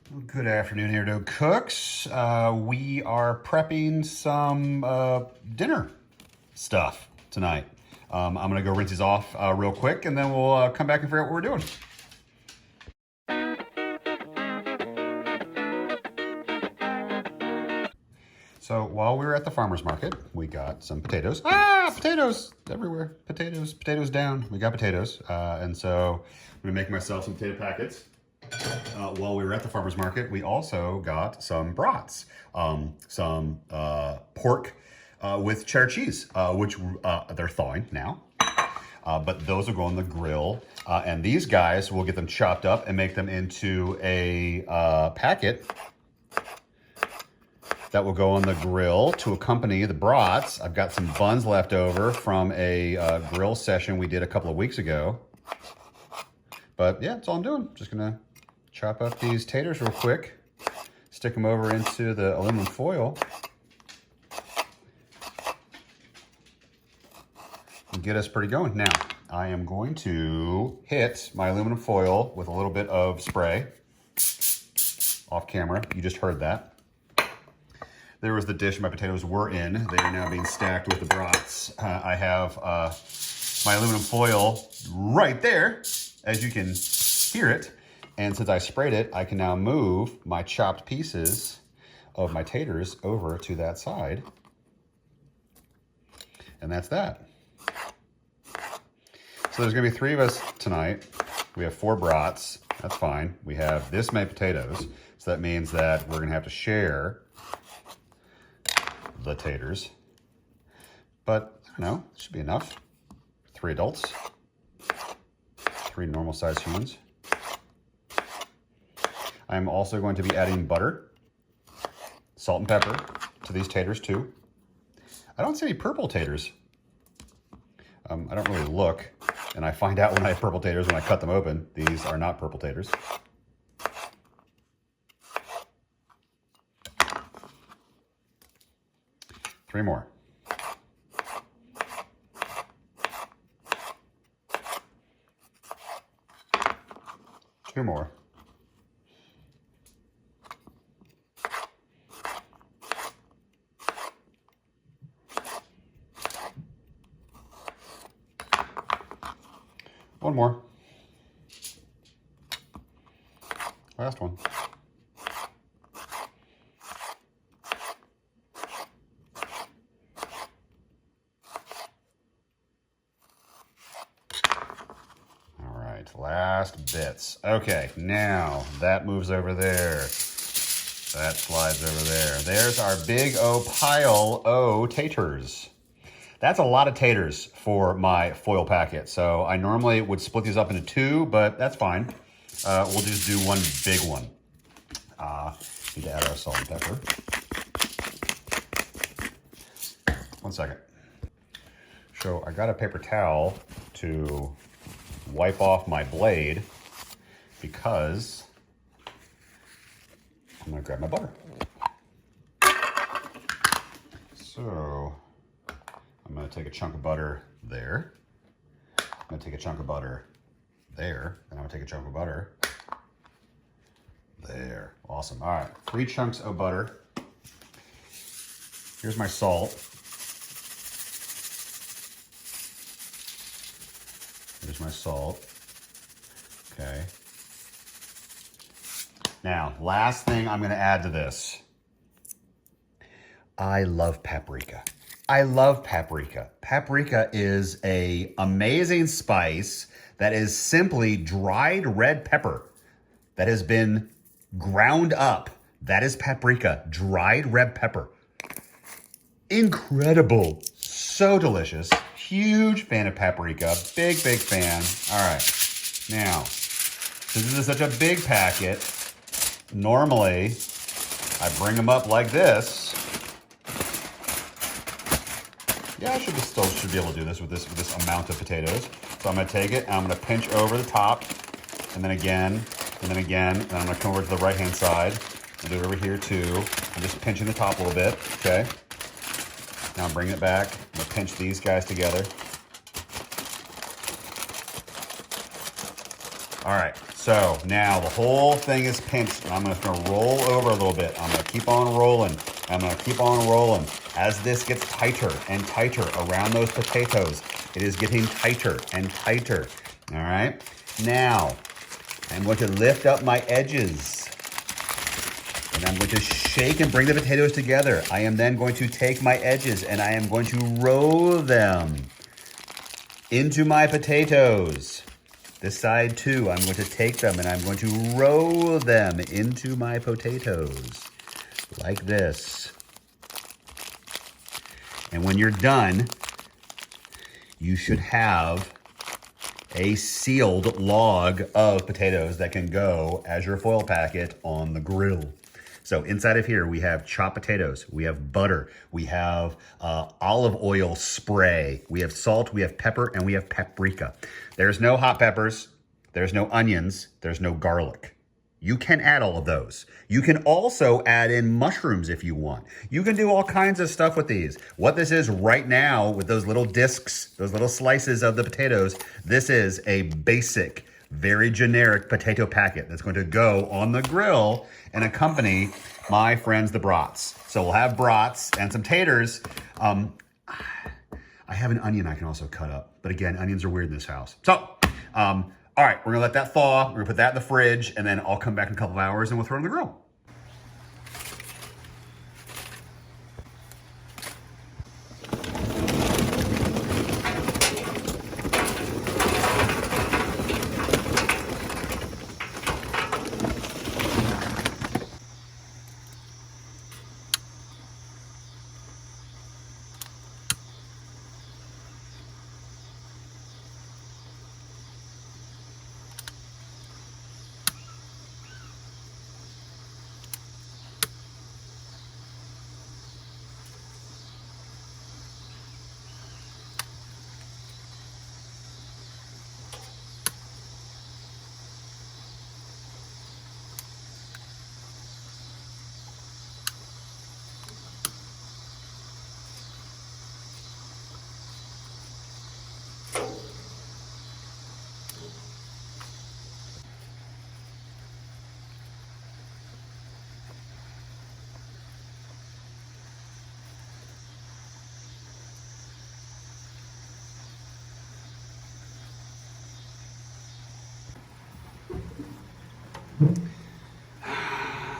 Good afternoon here, Doak Cooks. We are prepping some dinner stuff tonight. I'm gonna go rinse these off real quick, and then we'll come back and figure out what we're doing. So while we were at the farmer's market, we got some potatoes. Potatoes everywhere. Potatoes down. We got potatoes. And so I'm gonna make myself some potato packets. While we were at the farmer's market, we also got some brats, some pork with cheddar cheese, which they're thawing now. But those will go on the grill. And these guys, we'll get them chopped up and make them into a packet that will go on the grill to accompany the brats. I've got some buns left over from a grill session we did a couple of weeks ago. But yeah, that's all I'm doing. Just gonna chop up these taters real quick, stick them over into the aluminum foil, and get us pretty going. Now, I am going to hit my aluminum foil with a little bit of spray off camera. You just heard that. There was the dish my potatoes were in. They are now being stacked with the brats. I have my aluminum foil right there, as you can hear it. And since I sprayed it, I can now move my chopped pieces of my taters over to that side. And that's that. So there's gonna be 3 of us tonight. We have 4 brats, that's fine. We have this many potatoes, so that means that we're gonna have to share the taters. But I don't know, it should be enough. 3 adults, 3 normal sized humans. I'm also going to be adding butter, salt and pepper to these taters too. I don't see any purple taters. I don't really look, and I find out when I have purple taters when I cut them open. These are not purple taters. Three more. Two more. One more. Last one. All right, last bits. Okay, now that moves over there. That slides over there. There's our big O pile O taters. That's a lot of taters for my foil packet. So I normally would split these up into 2, but that's fine. We'll just do one big one. Need to add our salt and pepper. One second. So I got a paper towel to wipe off my blade because I'm gonna grab my butter. So I'm gonna take a chunk of butter there. I'm gonna take a chunk of butter there. And I'm gonna take a chunk of butter there. Awesome. All right, 3 chunks of butter. Here's my salt. Here's my salt. Okay. Now, last thing I'm gonna add to this. I love paprika. I love paprika. Paprika is an amazing spice that is simply dried red pepper that has been ground up. That is paprika, dried red pepper. Incredible, so delicious. Huge fan of paprika, big fan. All right, now, since this is such a big packet, normally I bring them up like this. Yeah, I still should be able to do this with this amount of potatoes. So I'm gonna take it and I'm gonna pinch over the top, and then again, and then again, and I'm gonna come over to the right-hand side. I'll do it over here too. I'm just pinching the top a little bit, okay? Now I'm bringing it back. I'm gonna pinch these guys together. All right, so now the whole thing is pinched, and I'm just gonna roll over a little bit. I'm gonna keep on rolling. I'm gonna keep on rolling. As this gets tighter and tighter around those potatoes, it is getting tighter and tighter. All right, now I'm going to lift up my edges, and I'm going to shake and bring the potatoes together. I am then going to take my edges and I am going to roll them into my potatoes. This side too, I'm going to take them and I'm going to roll them into my potatoes like this. And when you're done, you should have a sealed log of potatoes that can go as your foil packet on the grill. So inside of here, we have chopped potatoes, we have butter, we have olive oil spray, we have salt, we have pepper, and we have paprika. There's no hot peppers, there's no onions, there's no garlic. You can add all of those. You can also add in mushrooms if you want. You can do all kinds of stuff with these. What this is right now with those little discs, those little slices of the potatoes, this is a basic, very generic potato packet that's going to go on the grill and accompany my friends, the Brots. So we'll have Brots and some taters. I have an onion I can also cut up, but again, onions are weird in this house. So, all right, we're gonna let that thaw. We're gonna put that in the fridge, and then I'll come back in a couple of hours and we'll throw it on the grill.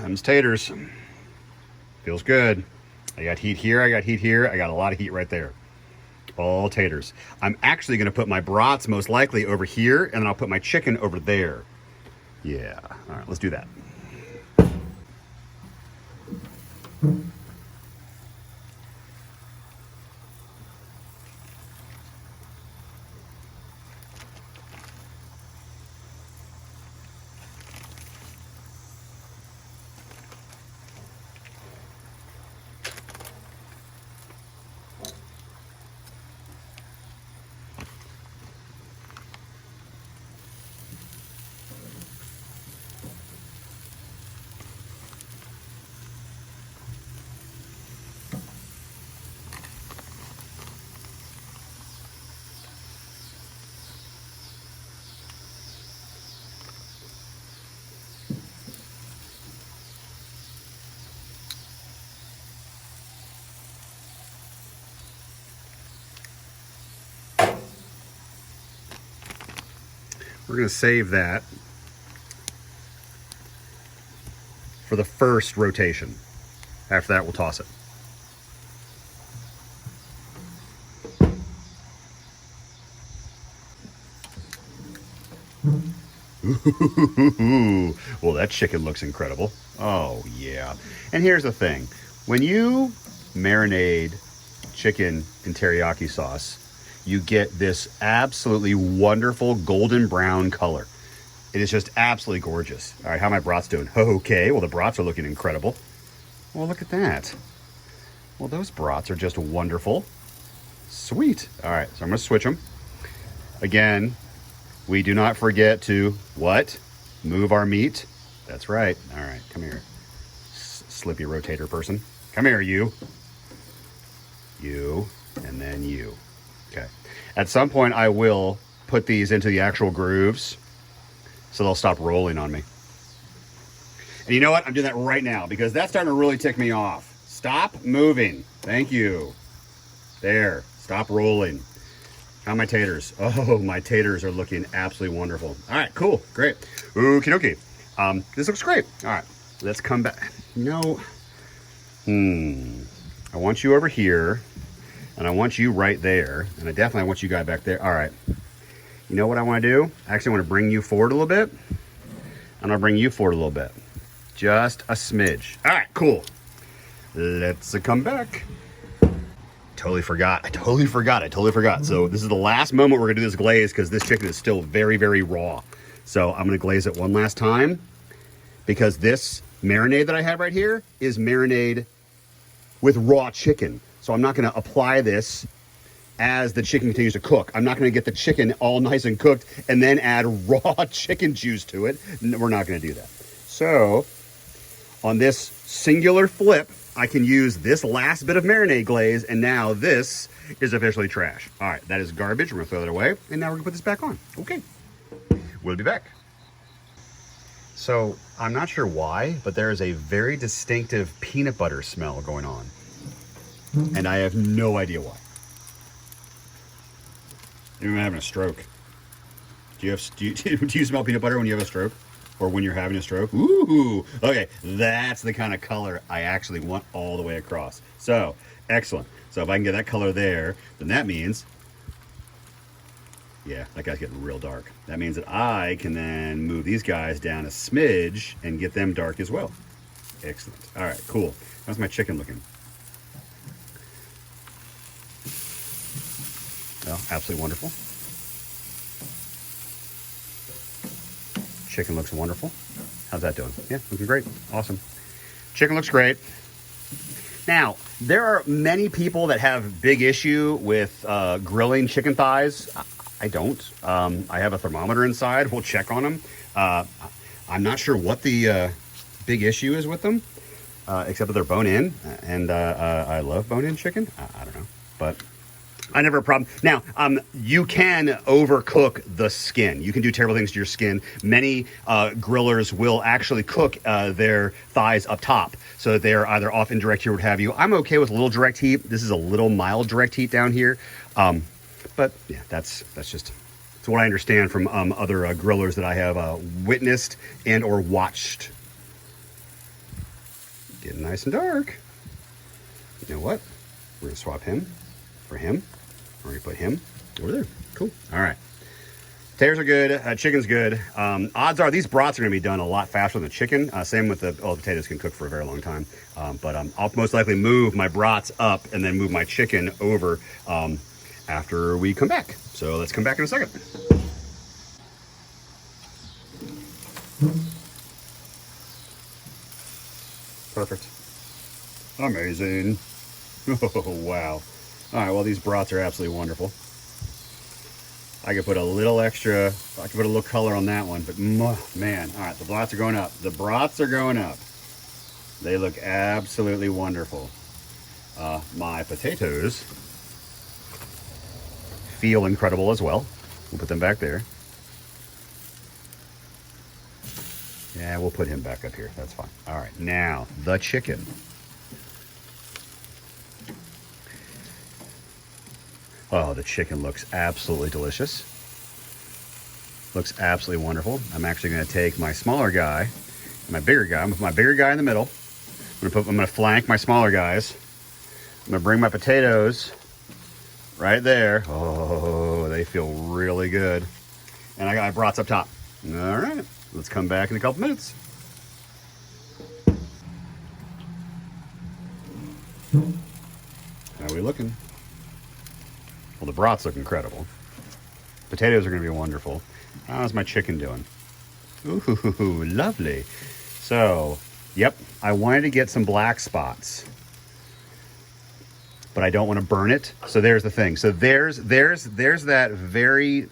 Them's taters. Feels good. I got heat here, I got heat here, I got a lot of heat right there. All taters. I'm actually gonna put my brats most likely over here, and then I'll put my chicken over there. Yeah, all right, let's do that. We're gonna save that for the first rotation. After that, we'll toss it. Ooh, well, that chicken looks incredible. Oh, yeah. And here's the thing. When you marinade chicken in teriyaki sauce, you get this absolutely wonderful golden brown color. It is just absolutely gorgeous. All right, how are my brats doing? Okay, well, the brats are looking incredible. Well, look at that. Well, those brats are just wonderful. Sweet. All right, so I'm gonna switch them. Again, we do not forget to, what? Move our meat. That's right. All right, come here. Slippy rotator person. Come here, you. You, and then you. Okay. At some point, I will put these into the actual grooves so they'll stop rolling on me. And you know what? I'm doing that right now because that's starting to really tick me off. Stop moving. Thank you. There. Stop rolling. How are my taters? Oh, my taters are looking absolutely wonderful. All right, cool. Great. Okie dokie. This looks great. All right, let's come back. No. I want you over here, and I want you right there, and I definitely want you guys back there. All right. You know what I want to do? I actually want to bring you forward a little bit. I'm going to bring you forward a little bit. Just a smidge. All right, cool. Let's come back. Totally forgot. I totally forgot. So this is the last moment we're going to do this glaze because this chicken is still very, very raw. So I'm going to glaze it one last time because this marinade that I have right here is marinade with raw chicken. So I'm not going to apply this as the chicken continues to cook. I'm not going to get the chicken all nice and cooked and then add raw chicken juice to it. We're not going to do that. So on this singular flip, I can use this last bit of marinade glaze, and now this is officially trash. All right, that is garbage. We're going to throw that away, and now we're going to put this back on. Okay, we'll be back. So I'm not sure why, but there is a very distinctive peanut butter smell going on, and I have no idea why. You're having a stroke. Do you smell peanut butter when you have a stroke? Or when you're having a stroke? Ooh, okay, that's the kind of color I actually want all the way across. So, excellent. So if I can get that color there, then that means, yeah, that guy's getting real dark. That means that I can then move these guys down a smidge and get them dark as well. Excellent. All right, cool. How's my chicken looking? Well, absolutely wonderful. Chicken looks wonderful. How's that doing? Yeah, looking great. Awesome. Chicken looks great. Now, there are many people that have big issue with grilling chicken thighs. I don't. I have a thermometer inside. We'll check on them. I'm not sure what the big issue is with them, except that they're bone-in, and I love bone-in chicken. I don't know, but I never have a problem. Now, you can overcook the skin. You can do terrible things to your skin. Many grillers will actually cook their thighs up top, so that they're either off indirect heat or what have you. I'm okay with a little direct heat. This is a little mild direct heat down here. But yeah, that's just it's what I understand from other grillers that I have witnessed and or watched. Getting nice and dark. You know what? We're gonna swap him for him. We're gonna put him over there. Cool. All right. Taters are good. Chicken's good. Odds are these brats are gonna be done a lot faster than the chicken. Same with the potatoes can cook for a very long time. But I'll most likely move my brats up and then move my chicken over after we come back. So let's come back in a second. Perfect. Amazing. Oh, wow. All right, well, these brats are absolutely wonderful. I could put a little extra, I could put a little color on that one, but man, all right, the brats are going up. The brats are going up. They look absolutely wonderful. My potatoes feel incredible as well. We'll put them back there. Yeah, we'll put him back up here. That's fine. All right, now the chicken. Oh, the chicken looks absolutely delicious. Looks absolutely wonderful. I'm actually going to take my smaller guy, my bigger guy. I'm going to put my bigger guy in the middle. I'm going to flank my smaller guys. I'm going to bring my potatoes right there. Oh, they feel really good. And I got my brats up top. All right, let's come back in a couple minutes. How are we looking? Well, the brats look incredible. Potatoes are going to be wonderful. How's my chicken doing? Ooh, lovely. So, yep, I wanted to get some black spots, but I don't want to burn it. So there's the thing. So there's that very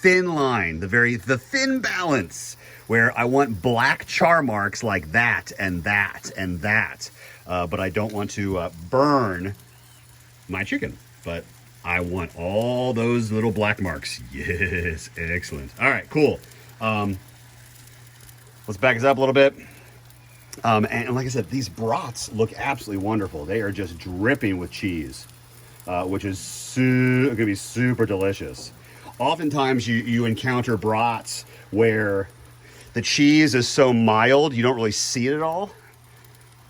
thin line, the thin balance where I want black char marks like that and that and that, but I don't want to burn my chicken. But I want all those little black marks. Yes, excellent. All right, cool. Let's back us up a little bit. And like I said, these brats look absolutely wonderful. They are just dripping with cheese, which is going to be super delicious. Oftentimes you encounter brats where the cheese is so mild you don't really see it at all.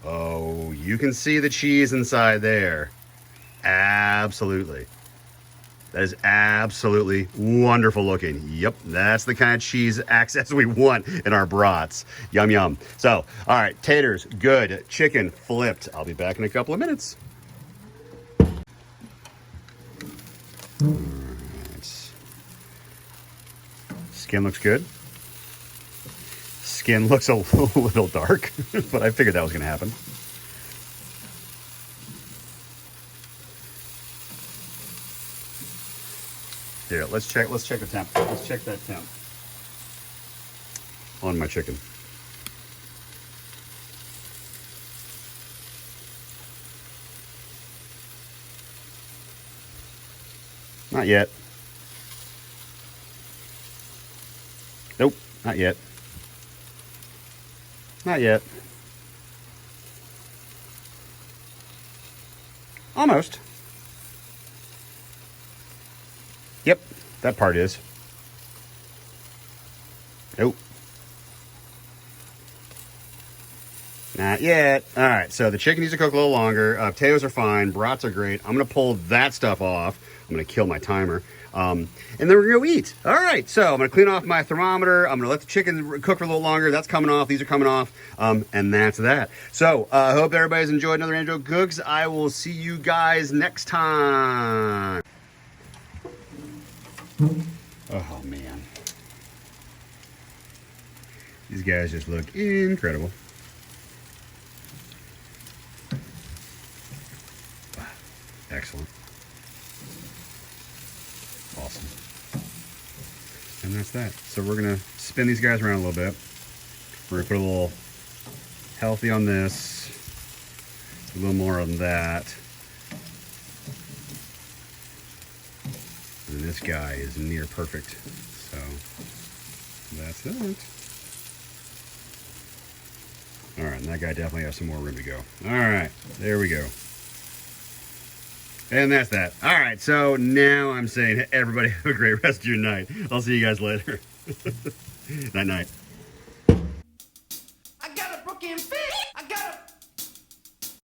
Oh, you can see the cheese inside there. Absolutely. That is absolutely wonderful looking. Yep, that's the kind of cheese access we want in our brats. Yum, yum. So, all right, taters, good. Chicken, flipped. I'll be back in a couple of minutes. All right. Skin looks good. Skin looks a little dark, but I figured that was going to happen. Here, let's check the temp. Let's check that temp on my chicken. Not yet. Nope, not yet. Not yet. Almost. Yep, that part is. Nope. Not yet. All right, so the chicken needs to cook a little longer. Potatoes are fine. Brats are great. I'm going to pull that stuff off. I'm going to kill my timer. And then we're going to go eat. All right, so I'm going to clean off my thermometer. I'm going to let the chicken cook for a little longer. That's coming off. These are coming off. And that's that. So I hope everybody's enjoyed another Andrew Cooks. I will see you guys next time. Oh, man. These guys just look incredible. Excellent. Awesome. And that's that. So we're going to spin these guys around a little bit. We're going to put a little healthy on this, a little more on that. And this guy is near perfect. So that's it. All right, and that guy definitely has some more room to go. All right, there we go. And that's that. All right, so now I'm saying everybody have a great rest of your night. I'll see you guys later. Night, night.